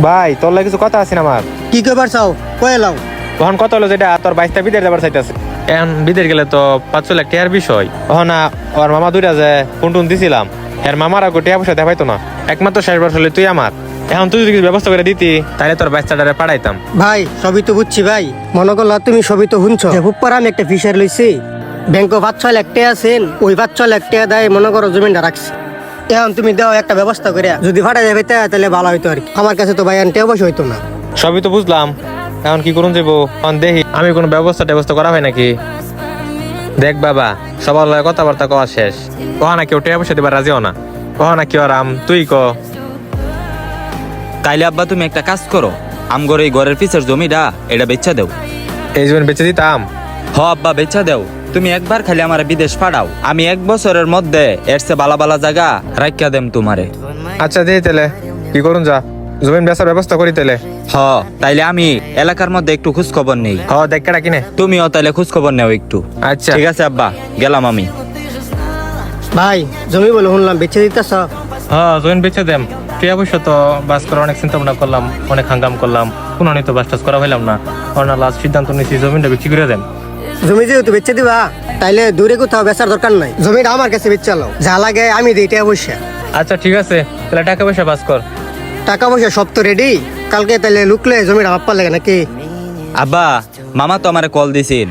ভাই তোর লাগে কিছু কথা আছে না আমার। কি কইবার চাও কয়ে লাও। তখন কত হলো যেটা তোর 22টা বিদের যাবার চাইতেছে। এখন বিদের গেলে তো 500 লাখ টাকার বিষয়। না ওর মামা দুইটা যে ফোন টোন দিছিলাম, এর মামার আগে টাকা পয়সা দেখাইতো না। একমাত্র শেষ বার হলে তুই আমার। এখন তুই যদি কিছু ব্যবস্থা করে দিতি তাহলে তোর বাচ্চাটারে পাঠাইতাম। ভাই সবই তো বুঝছি ভাই, মনে করলা তুমি সবই তো শুনছো। হুপ্পার আমি একটা ফিশার লইছি, ব্যাংকে 5-6 লাখ টাকা আছেন, ওই 5-6 লাখ টাকা দেয় মনে করো জমিনটা রাখছি। এখন তুমি দাও একটা ব্যবস্থা করে, যদি ফাটা যাবে তাহলে ভালো হইতো আর কি। আমার কাছে তো ভাই টাকা পয়সা হইতো না। সবই তো বুঝলাম, এখন কি করুন যাবো? এখন দেখি আমি কোনো ব্যবস্থা করা হয় নাকি। দেখ বাবা, সবার লগে কথাবার্তা কওয়া শেষ, কহা না কেউ টাকা পয়সা দিবার রাজিও না, কহা না কেউ আরাম তুই ক। তাইলে আব্বা তুমি একটা কাজ করো, আমগর এই ঘরের পিছের জমিটা এটা বেচা দেও। এই জন্য বেঁচে দিতাম। হ আব্বা বেচা দেও, তুমি একবার খালি আমার বিদেশ পাঠাও, আমি 1 বছরের মধ্যে এর চেয়ে বালা বালা জায়গা রাখিয়া দেম তোমারে। আচ্ছা দিই তাহলে, কি করুন যা, জমিন বেচার ব্যবস্থা করি তাহলে। হ তাইলে আমি এলাকার মধ্যে একটু খোঁজ খবর নেই। দেখ কেটা কিনে। তুমিও তাইলে খোঁজ খবর নেও একটু। আচ্ছা ঠিক আছে আব্বা, গেলাম আমি। ভাই জমি বলে শুনলাম বেচে দিতেছ। জমিন বেচে দেম। টাকা পয়সা তো বাস করার অনেক চিন্তা ভাবনা করলাম, অনেক হাঙ্গাম করলাম, কোনো তো বাস টাস করা হইলাম না। লাস্ট সিদ্ধান্ত নিয়েছি জমিনটা বিক্রি করে দেন। জমি যেহেতু বেচে দিবা তাইলে দূরে কোথাও বেচার দরকার নাই, জমিটা আমার কাছে বেচালো, যা লাগে আমি দিই টাকা পয়সা। আচ্ছা ঠিক আছে, তাহলে টাকা পয়সা বাস কর। টাকা পয়সা সব তো রেডি, কালকে তাহলে লুকলে জমিটা ভাপ্পা লাগে নাকি। আব্বা মামা তো আমারে কল দিছেন,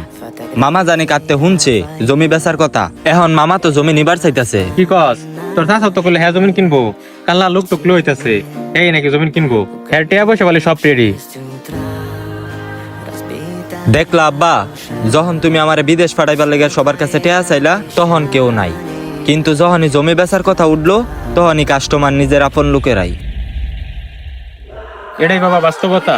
মামা জানি কাটতে শুনছে জমি বেচার কথা। এখন মামা তো জমি নিবার চাইতাছে। কি কস? তোর চাচা তো করলে হ্যাঁ জমিন কিনবো, কাল্লা লোক টুকলো হইতাছে এই নাকি জমিন কিনবো। হ্যাঁ টাকা পয়সা বলে সব রেডি। দেখলা আব্বা, যখন তুমি আমারে বিদেশ পাঠাইবার লেগে সবার কাছে টেয়া চাইলা তখন কেউ নাই, কিন্তু যখনই জমি বেচার কথা উঠলো তখনই কাস্টমার নিজের আপন লোকেরাই। এটাই বাবা বাস্তবতা।